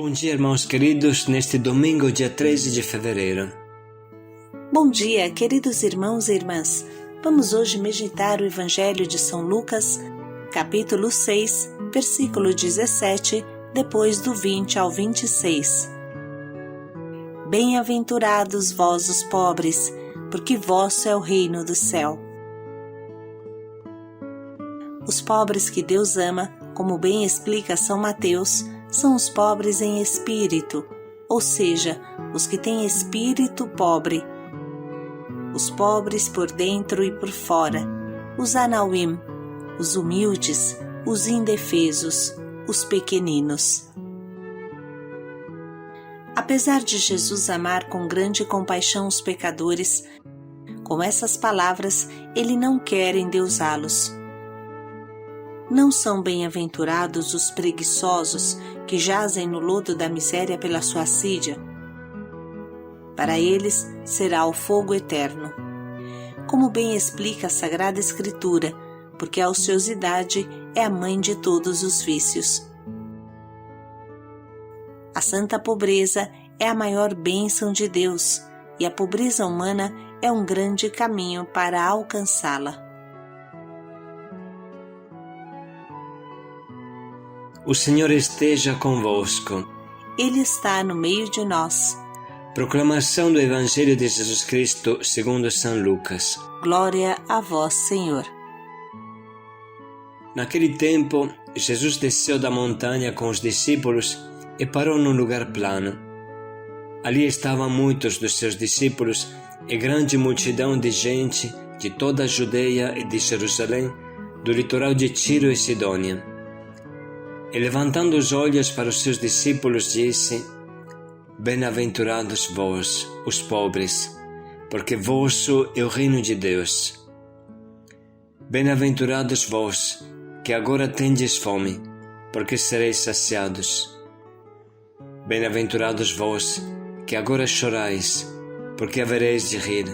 Bom dia, irmãos queridos, neste domingo, dia 13 de fevereiro. Bom dia, queridos irmãos e irmãs. Vamos hoje meditar o Evangelho de São Lucas, capítulo 6, versículo 17, depois do 20 ao 26. Bem-aventurados vós os pobres, porque vosso é o reino do céu. Os pobres que Deus ama, como bem explica São Mateus, são os pobres em espírito, ou seja, os que têm espírito pobre. Os pobres por dentro e por fora, os anauim, os humildes, os indefesos, os pequeninos. Apesar de Jesus amar com grande compaixão os pecadores, com essas palavras ele não quer endeusá-los. Não são bem-aventurados os preguiçosos que jazem no lodo da miséria pela sua assídia. Para eles será o fogo eterno. Como bem explica a Sagrada Escritura, porque a ociosidade é a mãe de todos os vícios. A santa pobreza é a maior bênção de Deus, e a pobreza humana é um grande caminho para alcançá-la. O Senhor esteja convosco. Ele está no meio de nós. Proclamação do Evangelho de Jesus Cristo segundo São Lucas. Glória a vós, Senhor. Naquele tempo, Jesus desceu da montanha com os discípulos e parou num lugar plano. Ali estavam muitos dos seus discípulos e grande multidão de gente de toda a Judeia e de Jerusalém, do litoral de Tiro e Sidônia. E levantando os olhos para os seus discípulos, disse: Bem-aventurados vós, os pobres, porque vosso é o reino de Deus. Bem-aventurados vós, que agora tendes fome, porque sereis saciados. Bem-aventurados vós, que agora chorais, porque havereis de rir.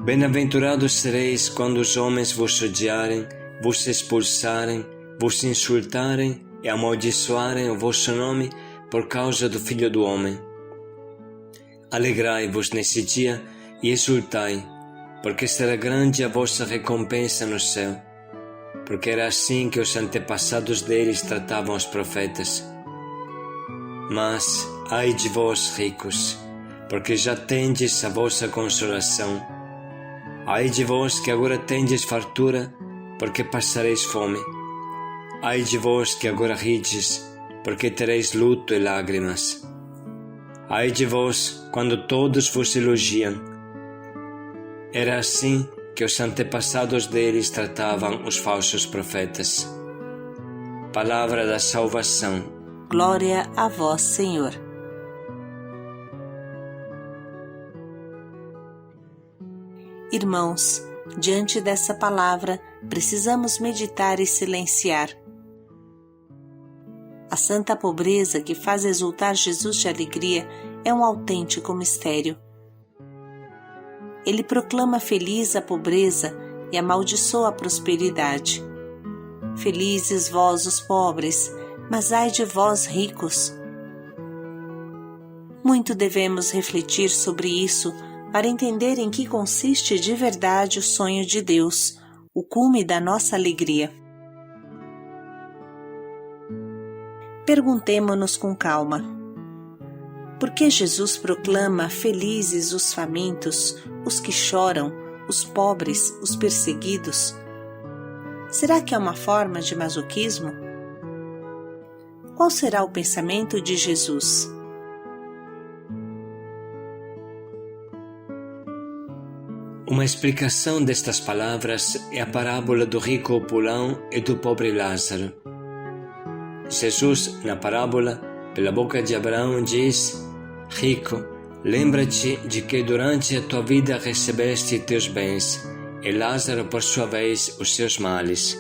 Bem-aventurados sereis quando os homens vos odiarem, vos expulsarem, vos insultarem e amaldiçoarem o vosso nome por causa do Filho do Homem. Alegrai-vos nesse dia e exultai, porque será grande a vossa recompensa no céu, porque era assim que os antepassados deles tratavam os profetas. Mas, ai de vós, ricos, porque já tendes a vossa consolação. Ai de vós que agora tendes fartura, porque passareis fome. Ai de vós que agora rides, porque tereis luto e lágrimas. Ai de vós, quando todos vos elogiam. Era assim que os antepassados deles tratavam os falsos profetas. Palavra da salvação. Glória a vós, Senhor. Irmãos, diante dessa palavra, precisamos meditar e silenciar. A santa pobreza que faz exultar Jesus de alegria é um autêntico mistério. Ele proclama feliz a pobreza e amaldiçoa a prosperidade. Felizes vós os pobres, mas ai de vós ricos. Muito devemos refletir sobre isso para entender em que consiste de verdade o sonho de Deus, o cume da nossa alegria. Perguntemo-nos com calma: por que Jesus proclama felizes os famintos, os que choram, os pobres, os perseguidos? Será que é uma forma de masoquismo? Qual será o pensamento de Jesus? Uma explicação destas palavras é a parábola do rico opulão e do pobre Lázaro. Jesus, na parábola, pela boca de Abraão, diz: Rico, lembra-te de que durante a tua vida recebeste teus bens, e Lázaro, por sua vez, os seus males.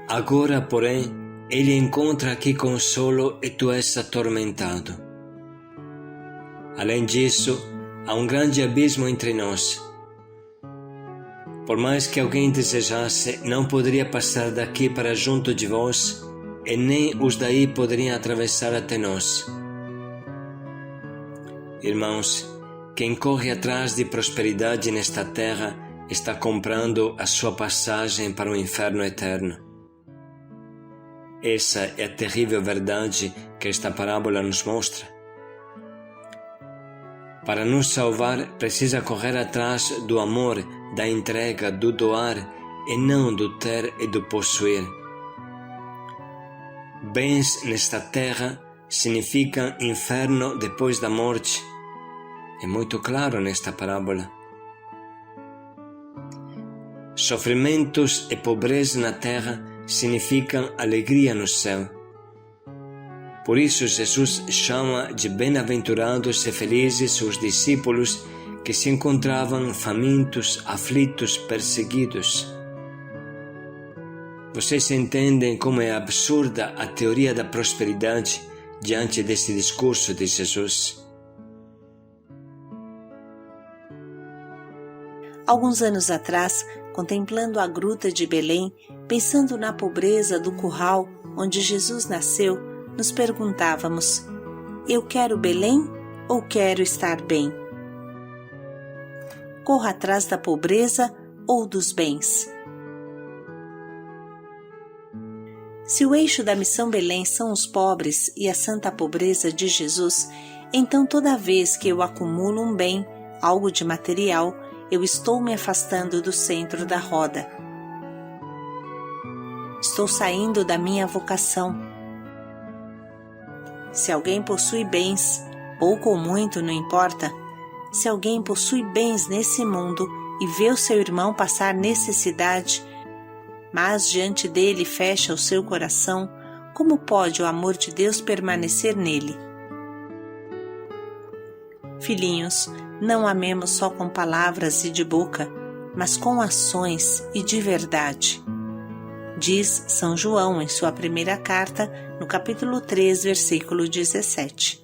Agora, porém, ele encontra aqui consolo e tu és atormentado. Além disso, há um grande abismo entre nós. Por mais que alguém desejasse, não poderia passar daqui para junto de vós, e nem os daí poderiam atravessar até nós. Irmãos, quem corre atrás de prosperidade nesta terra está comprando a sua passagem para o inferno eterno. Essa é a terrível verdade que esta parábola nos mostra. Para nos salvar, precisa correr atrás do amor, da entrega, do doar, e não do ter e do possuir. Bens nesta terra significam inferno depois da morte. É muito claro nesta parábola. Sofrimentos e pobreza na terra significam alegria no céu. Por isso Jesus chama de bem-aventurados e felizes os discípulos que se encontravam famintos, aflitos, perseguidos. Vocês entendem como é absurda a teoria da prosperidade diante desse discurso de Jesus? Alguns anos atrás, contemplando a gruta de Belém, pensando na pobreza do curral onde Jesus nasceu, nos perguntávamos: eu quero Belém ou quero estar bem? Corro atrás da pobreza ou dos bens? Se o eixo da missão Belém são os pobres e a santa pobreza de Jesus, então toda vez que eu acumulo um bem, algo de material, eu estou me afastando do centro da roda. Estou saindo da minha vocação. Se alguém possui bens, pouco ou muito, não importa, se alguém possui bens nesse mundo e vê o seu irmão passar necessidade, mas diante dele fecha o seu coração, como pode o amor de Deus permanecer nele? Filhinhos, não amemos só com palavras e de boca, mas com ações e de verdade. Diz São João em sua primeira carta, no capítulo 3, versículo 17.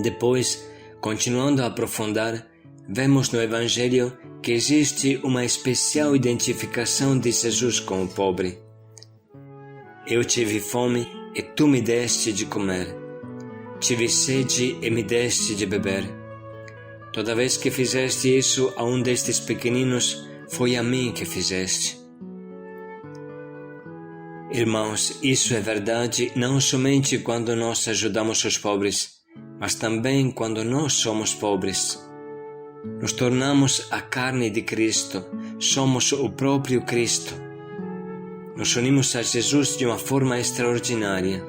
Depois, continuando a aprofundar, vemos no Evangelho que existe uma especial identificação de Jesus com o pobre. Eu tive fome e tu me deste de comer. Tive sede e me deste de beber. Toda vez que fizeste isso a um destes pequeninos, foi a mim que fizeste. Irmãos, isso é verdade não somente quando nós ajudamos os pobres, mas também quando nós somos pobres. Nos tornamos a carne de Cristo, somos o próprio Cristo. Nos unimos a Jesus de uma forma extraordinária.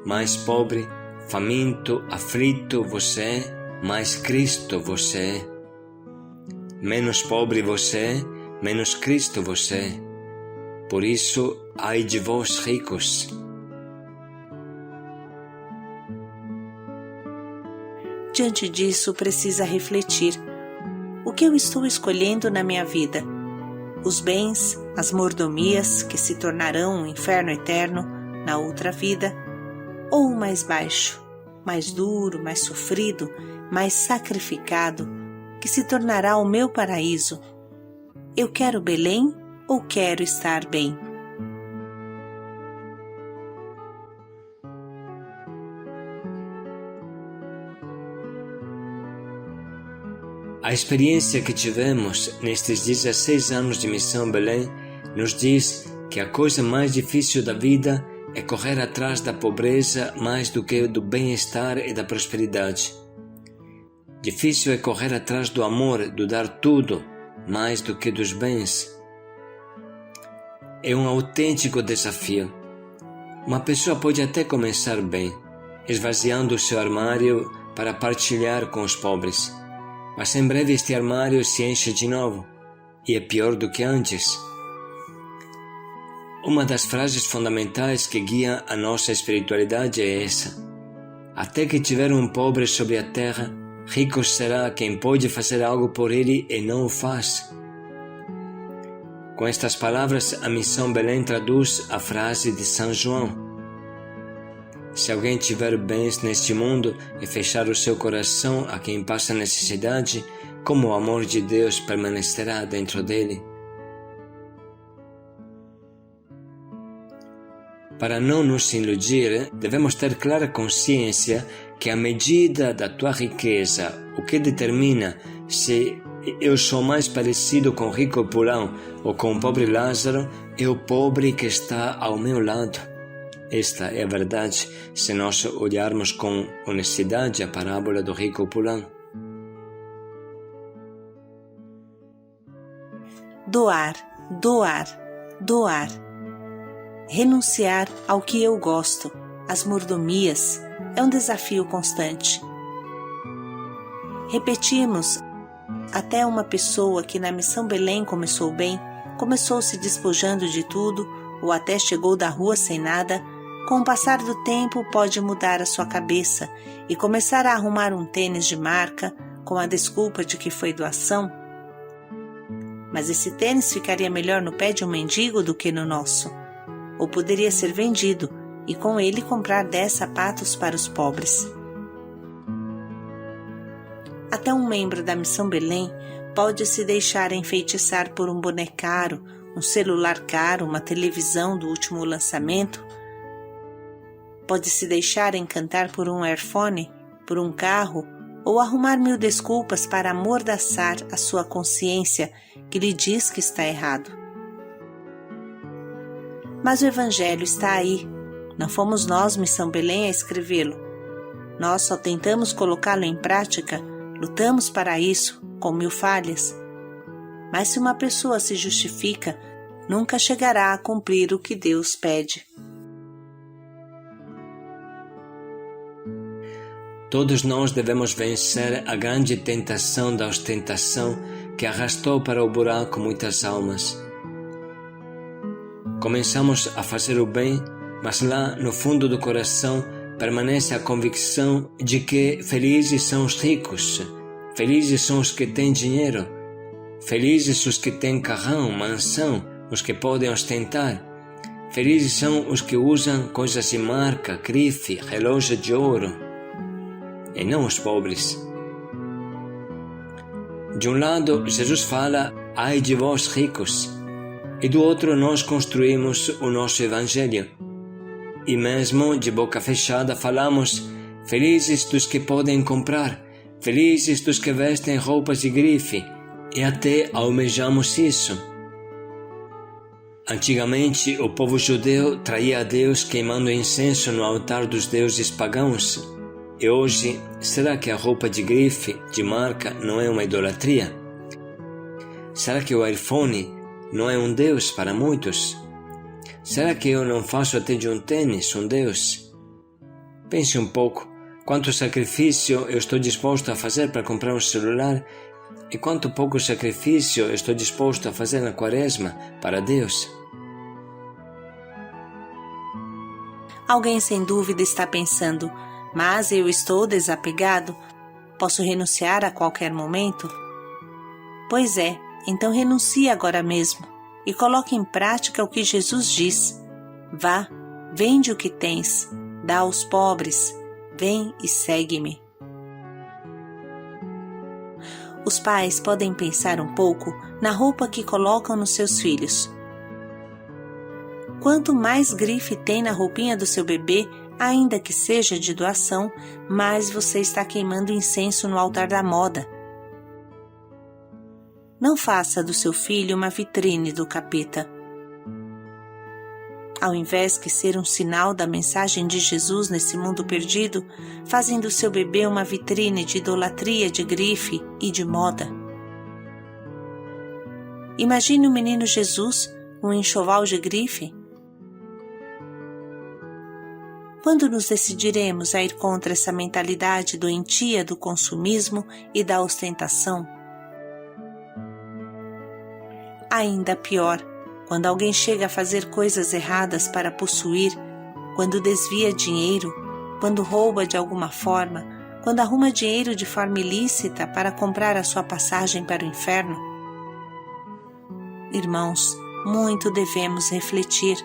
Mais pobre, faminto, aflito você é, mais Cristo você é. Menos pobre você é, menos Cristo você é. Por isso, ai de vós ricos. Diante disso, precisa refletir: o que eu estou escolhendo na minha vida? Os bens, as mordomias que se tornarão um inferno eterno na outra vida? Ou o mais baixo, mais duro, mais sofrido, mais sacrificado, que se tornará o meu paraíso? Eu quero Belém ou quero estar bem? A experiência que tivemos nestes 16 anos de Missão Belém nos diz que a coisa mais difícil da vida é correr atrás da pobreza mais do que do bem-estar e da prosperidade. Difícil é correr atrás do amor, do dar tudo, mais do que dos bens. É um autêntico desafio. Uma pessoa pode até começar bem, esvaziando o seu armário para partilhar com os pobres. Mas em breve este armário se enche de novo, e é pior do que antes. Uma das frases fundamentais que guia a nossa espiritualidade é essa: até que tiver um pobre sobre a terra, rico será quem pode fazer algo por ele e não o faz. Com estas palavras, a Missão Belém traduz a frase de São João: se alguém tiver bens neste mundo e fechar o seu coração a quem passa necessidade, como o amor de Deus permanecerá dentro dele? Para não nos iludir, devemos ter clara consciência que a medida da tua riqueza, o que determina se eu sou mais parecido com o rico Pulão ou com o pobre Lázaro, é o pobre que está ao meu lado. Esta é a verdade se nós olharmos com honestidade a parábola do rico Pulão. Doar, doar, doar. Renunciar ao que eu gosto, às mordomias, é um desafio constante. Repetimos, até uma pessoa que na Missão Belém começou bem, começou se despojando de tudo, ou até chegou da rua sem nada, com o passar do tempo pode mudar a sua cabeça e começar a arrumar um tênis de marca com a desculpa de que foi doação. Mas esse tênis ficaria melhor no pé de um mendigo do que no nosso. Ou poderia ser vendido e com ele comprar 10 sapatos para os pobres. Até um membro da Missão Belém pode se deixar enfeitiçar por um boné caro, um celular caro, uma televisão do último lançamento. Pode se deixar encantar por um airphone, por um carro, ou arrumar 1000 desculpas para amordaçar a sua consciência que lhe diz que está errado. Mas o Evangelho está aí. Não fomos nós, Missão Belém, a escrevê-lo. Nós só tentamos colocá-lo em prática, lutamos para isso, com 1000 falhas. Mas se uma pessoa se justifica, nunca chegará a cumprir o que Deus pede. Todos nós devemos vencer a grande tentação da ostentação que arrastou para o buraco muitas almas. Começamos a fazer o bem, mas lá no fundo do coração permanece a convicção de que felizes são os ricos, felizes são os que têm dinheiro, felizes os que têm carrão, mansão, os que podem ostentar, felizes são os que usam coisas de marca, grife, relógio de ouro, e não os pobres. De um lado, Jesus fala, ai de vós ricos, e do outro nós construímos o nosso Evangelho. E mesmo de boca fechada falamos, felizes dos que podem comprar, felizes dos que vestem roupas de grife, e até almejamos isso. Antigamente, o povo judeu traía a Deus queimando incenso no altar dos deuses pagãos. E hoje, será que a roupa de grife, de marca, não é uma idolatria? Será que o iPhone não é um Deus para muitos? Será que eu não faço até de um tênis um Deus? Pense um pouco, quanto sacrifício eu estou disposto a fazer para comprar um celular e quanto pouco sacrifício eu estou disposto a fazer na quaresma para Deus. Alguém sem dúvida está pensando, mas eu estou desapegado, posso renunciar a qualquer momento? Pois é, então renuncie agora mesmo e coloque em prática o que Jesus diz. Vá, vende o que tens, dá aos pobres, vem e segue-me. Os pais podem pensar um pouco na roupa que colocam nos seus filhos. Quanto mais grife tem na roupinha do seu bebê, ainda que seja de doação, mais você está queimando incenso no altar da moda. Não faça do seu filho uma vitrine do capeta. Ao invés de ser um sinal da mensagem de Jesus nesse mundo perdido, fazem do seu bebê uma vitrine de idolatria, de grife e de moda. Imagine o menino Jesus, um enxoval de grife. Quando nos decidiremos a ir contra essa mentalidade doentia do consumismo e da ostentação? Ainda pior, quando alguém chega a fazer coisas erradas para possuir, quando desvia dinheiro, quando rouba de alguma forma, quando arruma dinheiro de forma ilícita para comprar a sua passagem para o inferno. Irmãos, muito devemos refletir.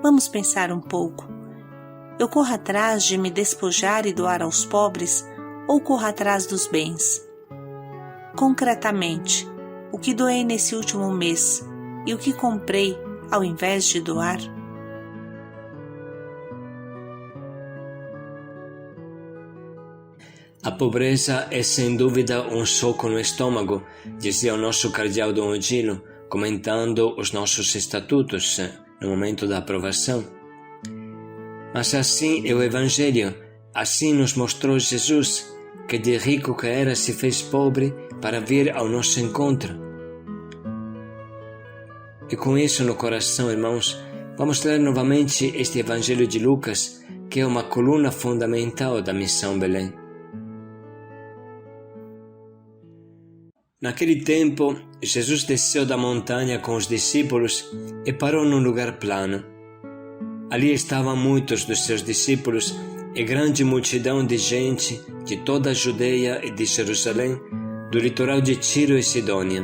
Vamos pensar um pouco. Eu corro atrás de me despojar e doar aos pobres ou corro atrás dos bens? Concretamente, o que doei nesse último mês e o que comprei ao invés de doar? A pobreza é sem dúvida um soco no estômago, dizia o nosso cardeal Dom Odilo, comentando os nossos estatutos no momento da aprovação. Mas assim é o Evangelho, assim nos mostrou Jesus, que de rico que era se fez pobre para vir ao nosso encontro. E com isso no coração, irmãos, vamos ler novamente este Evangelho de Lucas, que é uma coluna fundamental da Missão Belém. Naquele tempo, Jesus desceu da montanha com os discípulos e parou num lugar plano. Ali estavam muitos dos seus discípulos e grande multidão de gente de toda a Judeia e de Jerusalém, do litoral de Tiro e Sidônia.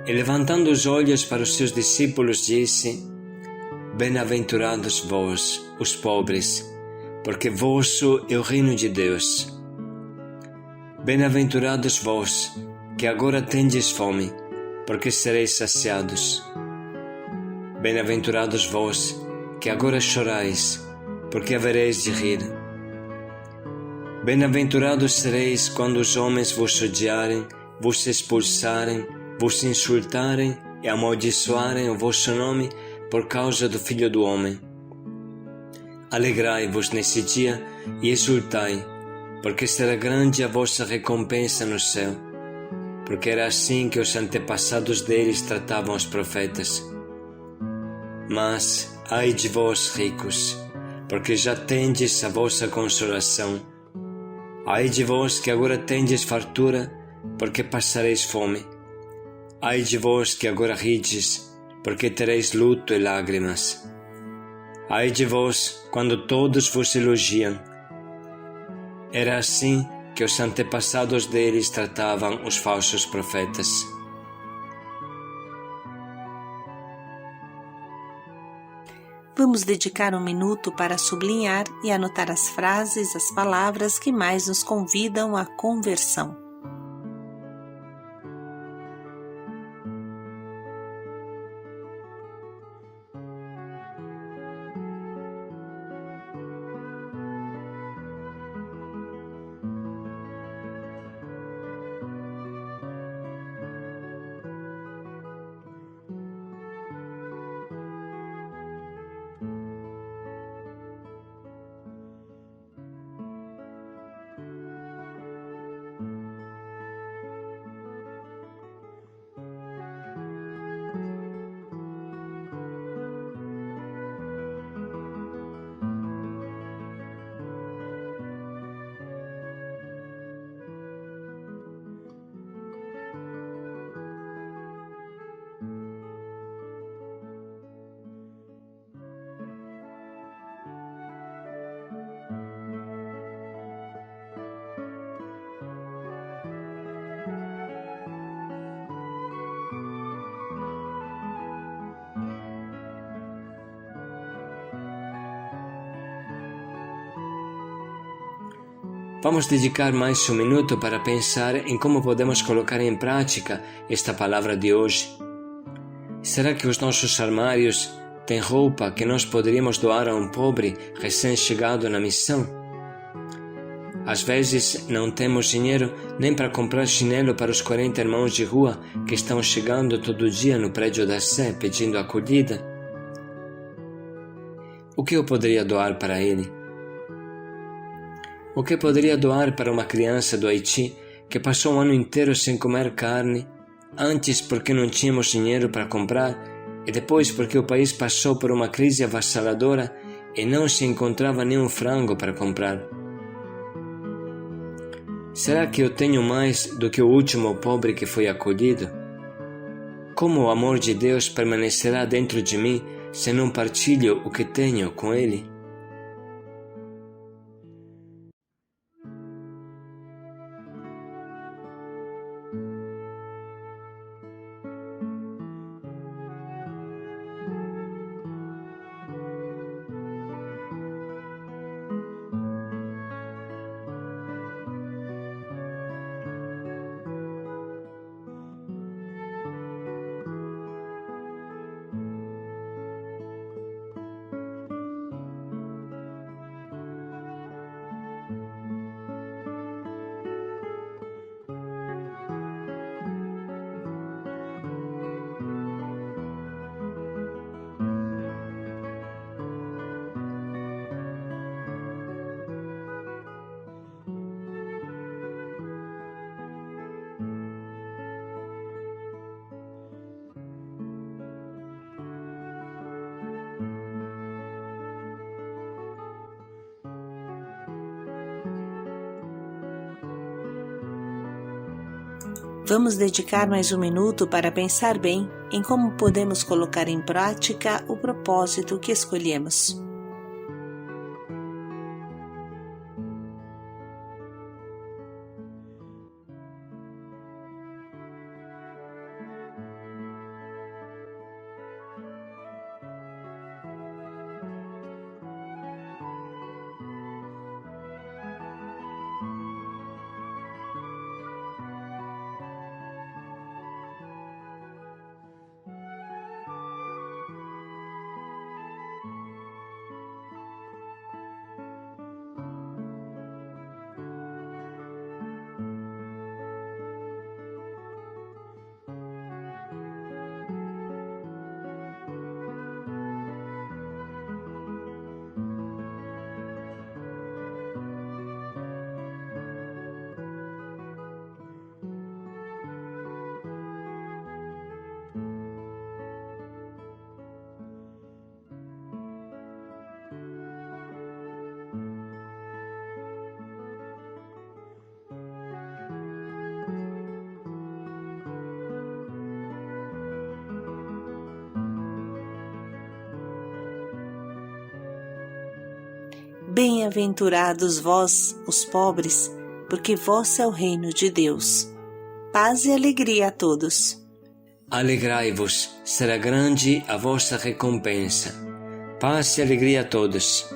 E levantando os olhos para os seus discípulos, disse: Bem-aventurados vós, os pobres, porque vosso é o reino de Deus. Bem-aventurados vós, que agora tendes fome, porque sereis saciados. Bem-aventurados vós, que agora chorais, porque havereis de rir. Bem-aventurados sereis quando os homens vos odiarem, vos expulsarem, vos insultarem e amaldiçoarem o vosso nome por causa do Filho do Homem. Alegrai-vos nesse dia e exultai, porque será grande a vossa recompensa no céu, porque era assim que os antepassados deles tratavam os profetas. Mas, ai de vós, ricos, porque já tendes a vossa consolação. Ai de vós que agora tendes fartura, porque passareis fome. Ai de vós que agora rides, porque tereis luto e lágrimas. Ai de vós, quando todos vos elogiam. Era assim que os antepassados deles tratavam os falsos profetas. Vamos dedicar um minuto para sublinhar e anotar as frases, as palavras que mais nos convidam à conversão. Vamos dedicar mais um minuto para pensar em como podemos colocar em prática esta palavra de hoje. Será que os nossos armários têm roupa que nós poderíamos doar a um pobre recém-chegado na missão? Às vezes não temos dinheiro nem para comprar chinelo para os 40 irmãos de rua que estão chegando todo dia no prédio da Sé pedindo acolhida. O que eu poderia doar para ele? O que poderia doar para uma criança do Haiti que passou um ano inteiro sem comer carne, antes porque não tínhamos dinheiro para comprar e depois porque o país passou por uma crise avassaladora e não se encontrava nenhum frango para comprar? Será que eu tenho mais do que o último pobre que foi acolhido? Como o amor de Deus permanecerá dentro de mim se não partilho o que tenho com Ele? Vamos dedicar mais um minuto para pensar bem em como podemos colocar em prática o propósito que escolhemos. Bem-aventurados vós, os pobres, porque vosso é o reino de Deus. Paz e alegria a todos. Alegrai-vos, será grande a vossa recompensa. Paz e alegria a todos.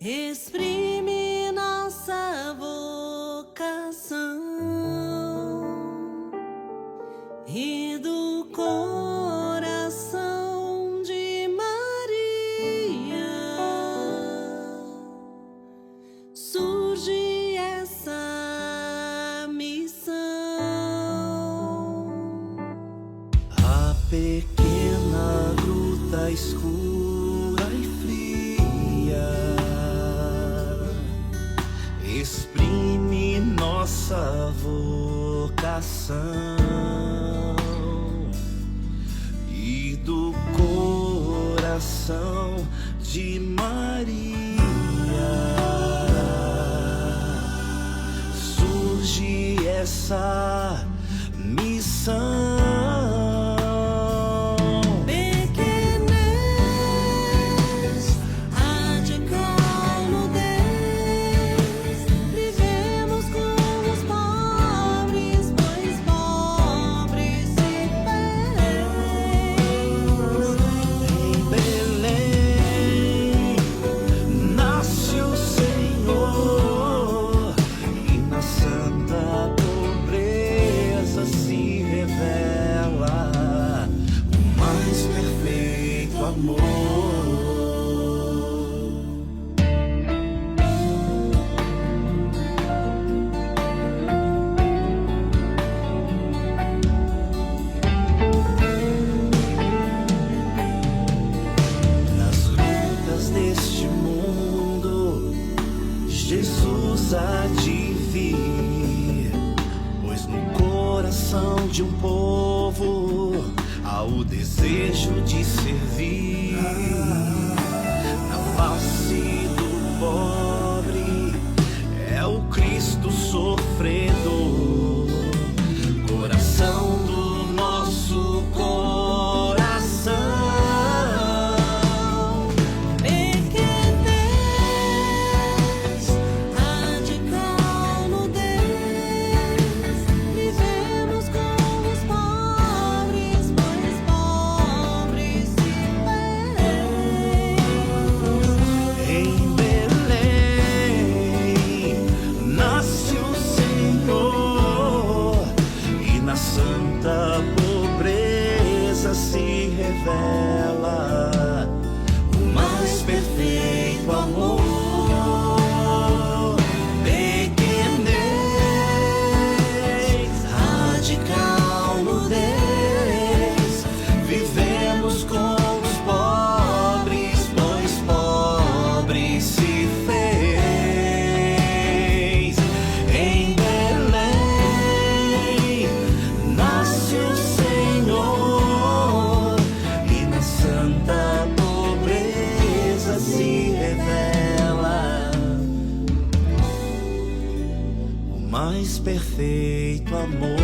Exprime nossa vocação e do coração de Maria surge essa missão. A pequena gruta escura e fria exprime nossa vocação e do coração de Maria surge essa missão. Jesus há de vir, pois no coração de um povo há o desejo de servir. Na face do pobre é o Cristo sofredor, coração do nosso coração. Revela o mais perfeito amor. Pequenez amor.